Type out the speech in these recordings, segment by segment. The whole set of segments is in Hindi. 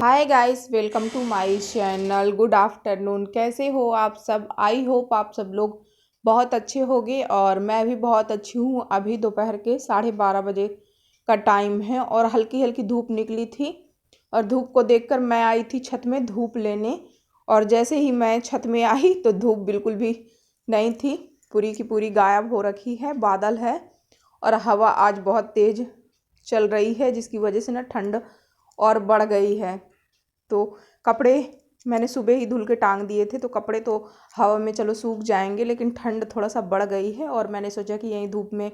Hi guys, welcome to my channel. Good afternoon. कैसे हो आप सब? आई होप आप सब लोग बहुत अच्छे होंगे और मैं भी बहुत अच्छी हूँ। अभी दोपहर के 12:30 बजे का टाइम है और हल्की हल्की धूप निकली थी और धूप को देखकर मैं आई थी छत में धूप लेने। और जैसे ही मैं छत में आई तो धूप बिल्कुल भी नहीं थी, पूरी की पूरी गायब हो रखी है। बादल है और हवा आज बहुत तेज़ चल रही है, जिसकी वजह से ना ठंड और बढ़ गई है। तो कपड़े मैंने सुबह ही धुल के टांग दिए थे, तो कपड़े तो हवा में चलो सूख जाएंगे, लेकिन ठंड थोड़ा सा बढ़ गई है। और मैंने सोचा कि यहीं धूप में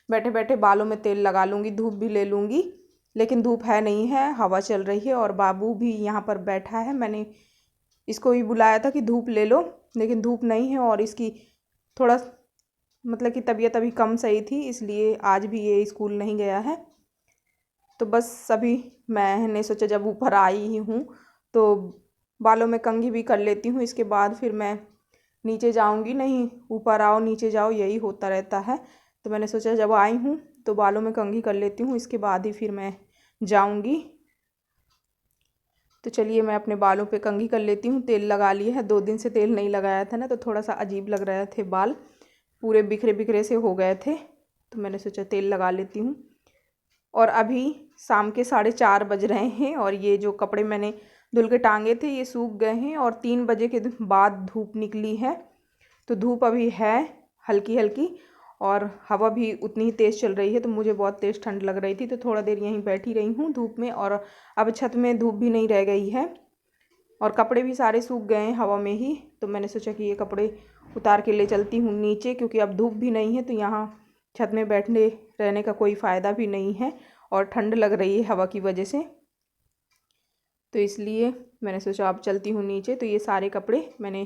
बैठे बैठे बालों में तेल लगा लूँगी, धूप भी ले लूँगी। लेकिन धूप है नहीं है, हवा चल रही है और बाबू भी यहाँ पर बैठा है। मैंने इसको भी बुलाया था कि धूप ले लो, लेकिन धूप नहीं है और इसकी थोड़ा मतलब कि तबीयत अभी कम सही थी, इसलिए आज भी ये स्कूल नहीं गया है। तो बस अभी मैंने सोचा जब ऊपर आई ही हूँ तो बालों में कंघी भी कर लेती हूँ, इसके बाद फिर मैं नीचे जाऊँगी। नहीं, ऊपर आओ नीचे जाओ यही होता रहता है। तो मैंने सोचा जब आई हूँ तो बालों में कंघी कर लेती हूँ, इसके बाद ही फिर मैं जाऊँगी। तो चलिए मैं अपने बालों पे कंघी कर लेती हूँ। तेल लगा लिए है, 2 दिन से तेल नहीं लगाया था ना, तो थोड़ा सा अजीब लग रहे थे बाल, पूरे बिखरे बिखरे से हो गए थे। तो मैंने सोचा तेल लगा लेती हूँ। और अभी शाम के 4:30 बज रहे हैं और ये जो कपड़े मैंने धुल के टांगे थे ये सूख गए हैं और 3 बजे के बाद धूप निकली है। तो धूप अभी है हल्की हल्की और हवा भी उतनी ही तेज़ चल रही है, तो मुझे बहुत तेज़ ठंड लग रही थी, तो थोड़ा देर यहीं बैठी रही हूँ धूप में। और अब छत में धूप भी नहीं रह गई है और कपड़े भी सारे सूख गए हैं हवा में ही। तो मैंने सोचा कि ये कपड़े उतार के ले चलती हूँ नीचे, क्योंकि अब धूप भी नहीं है तो यहाँ छत में बैठने रहने का कोई फ़ायदा भी नहीं है और ठंड लग रही है हवा की वजह से। तो इसलिए मैंने सोचा अब चलती हूँ नीचे। तो ये सारे कपड़े मैंने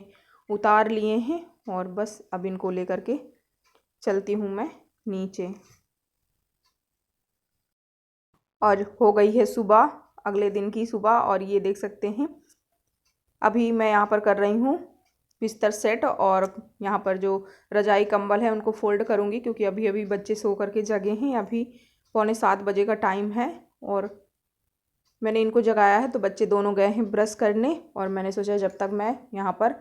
उतार लिए हैं और बस अब इनको लेकर के चलती हूँ मैं नीचे। और हो गई है सुबह, अगले दिन की सुबह, और ये देख सकते हैं अभी मैं यहाँ पर कर रही हूँ बिस्तर सेट। और यहाँ पर जो रजाई कंबल है उनको फ़ोल्ड करूँगी, क्योंकि अभी अभी बच्चे सो करके जगे हैं। अभी 6:45 बजे का टाइम है और मैंने इनको जगाया है, तो बच्चे दोनों गए हैं ब्रश करने। और मैंने सोचा जब तक मैं यहाँ पर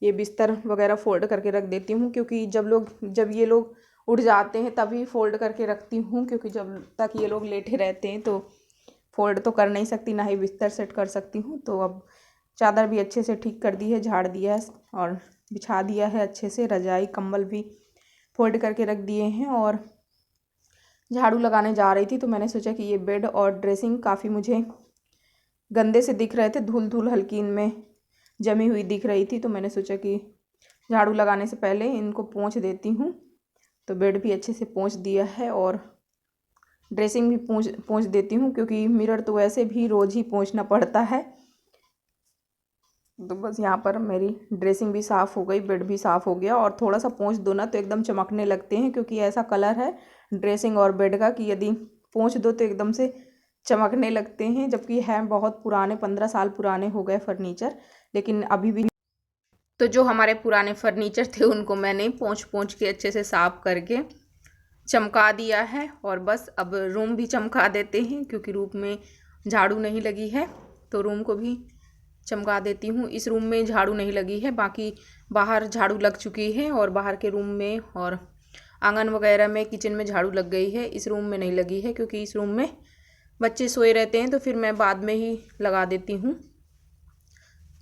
ये बिस्तर वगैरह फ़ोल्ड करके रख देती हूँ, क्योंकि जब ये लोग उठ जाते हैं तभी फ़ोल्ड करके रखती हूँ, क्योंकि जब तक ये लोग लेटे रहते हैं तो फ़ोल्ड तो कर नहीं सकती, ना ही बिस्तर सेट कर सकती हूँ। तो अब चादर भी अच्छे से ठीक कर दी है, झाड़ दिया है और बिछा दिया है अच्छे से। रजाई कंबल भी फोल्ड करके रख दिए हैं और झाड़ू लगाने जा रही थी, तो मैंने सोचा कि ये बेड और ड्रेसिंग काफ़ी मुझे गंदे से दिख रहे थे, धूल धूल हल्की इनमें जमी हुई दिख रही थी। तो मैंने सोचा कि झाड़ू लगाने से पहले इनको पोंछ देती हूँ। तो बेड भी अच्छे से पोंछ दिया है और ड्रेसिंग भी पोंछ देती हूँ, क्योंकि मिरर तो वैसे भी रोज़ ही पोंछना पड़ता है। तो बस यहाँ पर मेरी ड्रेसिंग भी साफ़ हो गई, बेड भी साफ़ हो गया। और थोड़ा सा पोंछ दो ना तो एकदम चमकने लगते हैं, क्योंकि ऐसा कलर है ड्रेसिंग और बेड का कि यदि पोंछ दो तो एकदम से चमकने लगते हैं। जबकि है बहुत पुराने, 15 साल पुराने हो गए फर्नीचर, लेकिन अभी भी। तो जो हमारे पुराने फर्नीचर थे उनको मैंने पोंछ पोंछ के अच्छे से साफ़ करके चमका दिया है। और बस अब रूम भी चमका देते हैं, क्योंकि रूम में झाड़ू नहीं लगी है, तो रूम को भी चमका देती हूँ। इस रूम में झाड़ू नहीं लगी है, बाकी बाहर झाड़ू लग चुकी है और बाहर के रूम में और आंगन वगैरह में, किचन में झाड़ू लग गई है। इस रूम में नहीं लगी है, क्योंकि इस रूम में बच्चे सोए रहते हैं, तो फिर मैं बाद में ही लगा देती हूँ।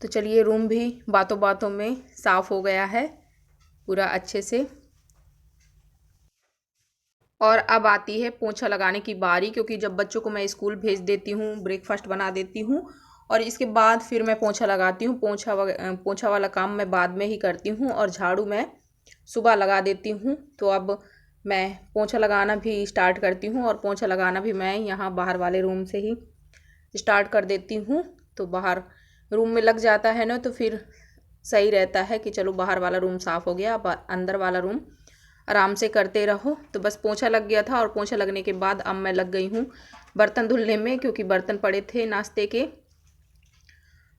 तो चलिए, रूम भी बातों बातों में साफ़ हो गया है पूरा अच्छे से। और अब आती है पोंछा लगाने की बारी, क्योंकि जब बच्चों को मैं स्कूल भेज देती हूँ, ब्रेकफास्ट बना देती हूँ और इसके बाद फिर मैं पोंछा लगाती हूँ। पोंछा वाला काम मैं बाद में ही करती हूँ और झाड़ू मैं सुबह लगा देती हूँ। तो अब मैं पोंछा लगाना भी स्टार्ट करती हूँ और पोंछा लगाना भी मैं यहाँ बाहर वाले रूम से ही स्टार्ट कर देती हूँ। तो बाहर रूम में लग जाता है ना, तो फिर सही रहता है कि चलो बाहर वाला रूम साफ़ हो गया, अब अंदर वाला रूम आराम से करते रहो। तो बस पोंछा लग गया था और पोंछा लगने के बाद अब मैं लग गई हूँ बर्तन धुलने में, क्योंकि बर्तन पड़े थे नाश्ते के।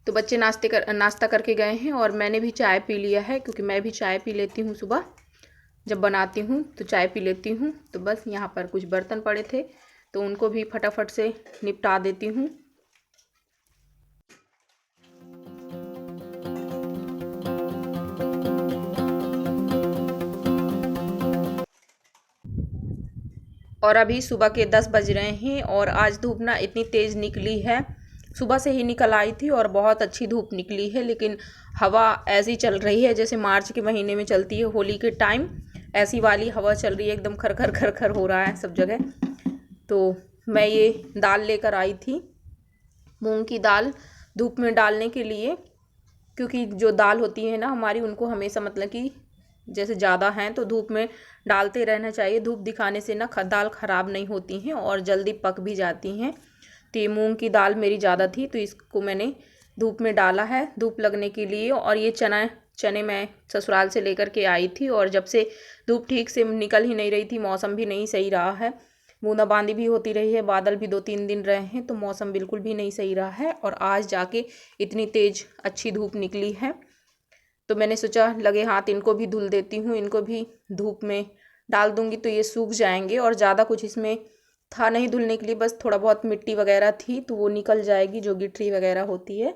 तो बच्चे नाश्ता करके गए हैं और मैंने भी चाय पी लिया है, क्योंकि मैं भी चाय पी लेती हूँ सुबह, जब बनाती हूँ तो चाय पी लेती हूँ। तो बस यहाँ पर कुछ बर्तन पड़े थे तो उनको भी फटाफट से निपटा देती हूँ। और अभी सुबह के 10 बज रहे हैं और आज धूप ना इतनी तेज़ निकली है। सुबह से ही निकल आई थी और बहुत अच्छी धूप निकली है, लेकिन हवा ऐसी चल रही है जैसे मार्च के महीने में चलती है होली के टाइम, ऐसी वाली हवा चल रही है। एकदम खर खर खर खर हो रहा है सब जगह। तो मैं ये दाल लेकर आई थी, मूंग की दाल, धूप में डालने के लिए, क्योंकि जो दाल होती है ना हमारी, उनको हमेशा मतलब कि जैसे ज़्यादा हैं तो धूप में डालते रहना चाहिए। धूप दिखाने से ना दाल ख़राब नहीं होती हैं और जल्दी पक भी जाती हैं। तो ये मूंग की दाल मेरी ज़्यादा थी तो इसको मैंने धूप में डाला है धूप लगने के लिए। और ये चने मैं ससुराल से लेकर के आई थी और जब से धूप ठीक से निकल ही नहीं रही थी, मौसम भी नहीं सही रहा है, बूंदाबांदी भी होती रही है, बादल भी 2-3 दिन रहे हैं, तो मौसम बिल्कुल भी नहीं सही रहा है। और आज जाके इतनी तेज़ अच्छी धूप निकली है, तो मैंने सोचा लगे हाथ इनको भी धुल देती हूँ, इनको भी धूप में डाल दूँगी तो ये सूख जाएंगे। और ज़्यादा कुछ इसमें था नहीं धुलने के लिए, बस थोड़ा बहुत मिट्टी वगैरह थी तो वो निकल जाएगी, जो गिटरी वगैरह होती है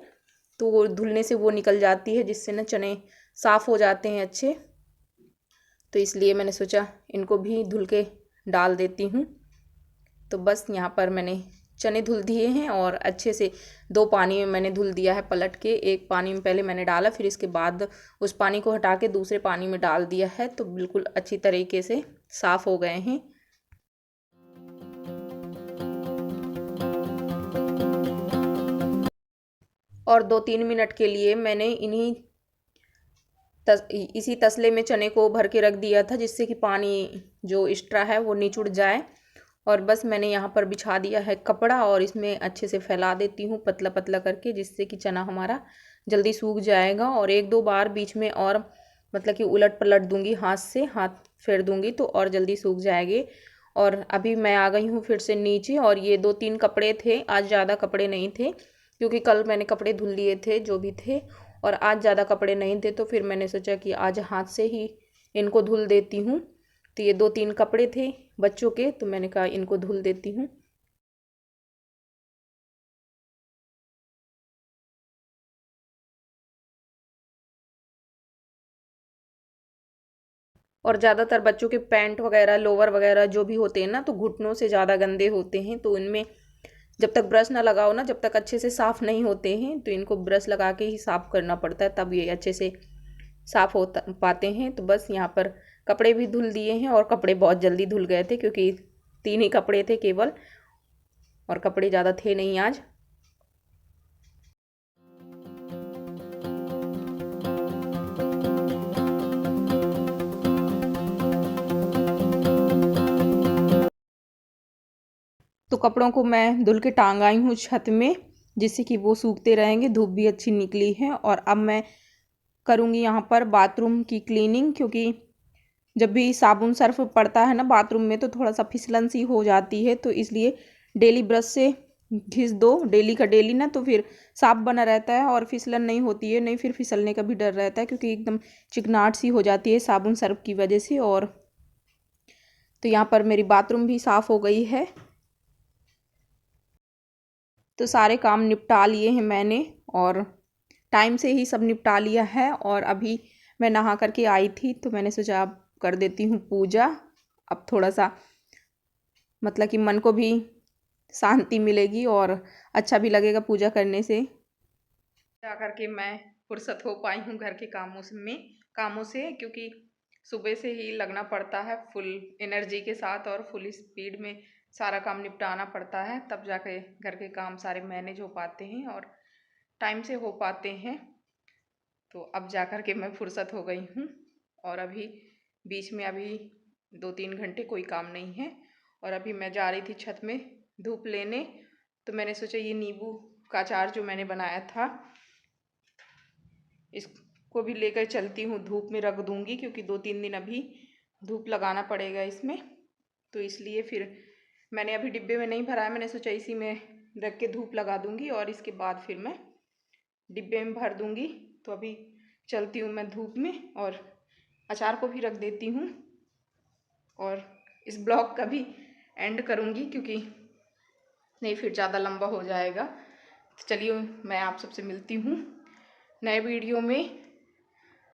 तो वो धुलने से वो निकल जाती है, जिससे ना चने साफ़ हो जाते हैं अच्छे। तो इसलिए मैंने सोचा इनको भी धुल के डाल देती हूँ। तो बस यहाँ पर मैंने चने धुल दिए हैं और अच्छे से 2 पानी में मैंने धुल दिया है पलट के। एक पानी में पहले मैंने डाला, फिर इसके बाद उस पानी को हटा के दूसरे पानी में डाल दिया है, तो बिल्कुल अच्छी तरीके से साफ़ हो गए हैं। और 2-3 मिनट के लिए मैंने इसी तसले में चने को भर के रख दिया था, जिससे कि पानी जो एक्स्ट्रा है वो निचुड़ जाए। और बस मैंने यहाँ पर बिछा दिया है कपड़ा और इसमें अच्छे से फैला देती हूँ पतला पतला करके, जिससे कि चना हमारा जल्दी सूख जाएगा। और 1-2 बार बीच में और मतलब कि उलट पलट दूँगी, हाथ से हाथ फेर दूँगी तो और जल्दी सूख जाएंगे। और अभी मैं आ गई हूँ फिर से नीचे, और ये 2-3 कपड़े थे, आज ज़्यादा कपड़े नहीं थे क्योंकि कल मैंने कपड़े धुल लिए थे जो भी थे, और आज ज़्यादा कपड़े नहीं थे, तो फिर मैंने सोचा कि आज हाथ से ही इनको धुल देती हूँ। तो ये 2-3 कपड़े थे बच्चों के, तो मैंने कहा इनको धुल देती हूँ। और ज़्यादातर बच्चों के पैंट वगैरह, लोअर वगैरह जो भी होते हैं ना, तो घुटनों से ज़्यादा गंदे होते हैं, तो इनमें जब तक ब्रश ना लगाओ ना, जब तक अच्छे से साफ़ नहीं होते हैं, तो इनको ब्रश लगा के ही साफ़ करना पड़ता है, तब ये अच्छे से साफ़ हो पाते हैं। तो बस यहाँ पर कपड़े भी धुल दिए हैं और कपड़े बहुत जल्दी धुल गए थे क्योंकि 3 ही कपड़े थे केवल, और कपड़े ज़्यादा थे नहीं आज। तो कपड़ों को मैं धुल के टांग आई हूँ छत में, जिससे कि वो सूखते रहेंगे, धूप भी अच्छी निकली है। और अब मैं करूँगी यहाँ पर बाथरूम की क्लीनिंग, क्योंकि जब भी साबुन सर्फ पड़ता है ना बाथरूम में तो थोड़ा सा फिसलन सी हो जाती है, तो इसलिए डेली ब्रश से घिस दो, डेली का डेली ना, तो फिर साफ बना रहता है और फिसलन नहीं होती है, नहीं फिर फिसलने का भी डर रहता है क्योंकि एकदम चिकनाहट सी हो जाती है साबुन सर्फ की वजह से। और तो यहाँ पर मेरी बाथरूम भी साफ़ हो गई है, तो सारे काम निपटा लिए हैं मैंने और टाइम से ही सब निपटा लिया है। और अभी मैं नहा करके आई थी तो मैंने सोचा अब कर देती हूँ पूजा। अब थोड़ा सा मतलब कि मन को भी शांति मिलेगी और अच्छा भी लगेगा पूजा करने से। जा करके मैं फुर्सत हो पाई हूँ घर के कामों से, क्योंकि सुबह से ही लगना पड़ता है फुल एनर्जी के साथ और फुल स्पीड में सारा काम निपटाना पड़ता है, तब जाके घर के काम सारे मैनेज हो पाते हैं और टाइम से हो पाते हैं। तो अब जा कर के मैं फुर्सत हो गई हूँ और अभी बीच में अभी 2-3 घंटे कोई काम नहीं है। और अभी मैं जा रही थी छत में धूप लेने, तो मैंने सोचा ये नींबू का अचार जो मैंने बनाया था इसको भी लेकर चलती हूँ, धूप में रख दूँगी क्योंकि 2-3 दिन अभी धूप लगाना पड़ेगा इसमें। तो इसलिए फिर मैंने अभी डिब्बे में नहीं भरा है, मैंने सोचा इसी में रख के धूप लगा दूँगी और इसके बाद फिर मैं डिब्बे में भर दूँगी। तो अभी चलती हूँ मैं धूप में और अचार को भी रख देती हूँ और इस ब्लॉग का भी एंड करूँगी क्योंकि नहीं फिर ज़्यादा लंबा हो जाएगा। तो चलिए मैं आप सबसे मिलती हूँ नए वीडियो में।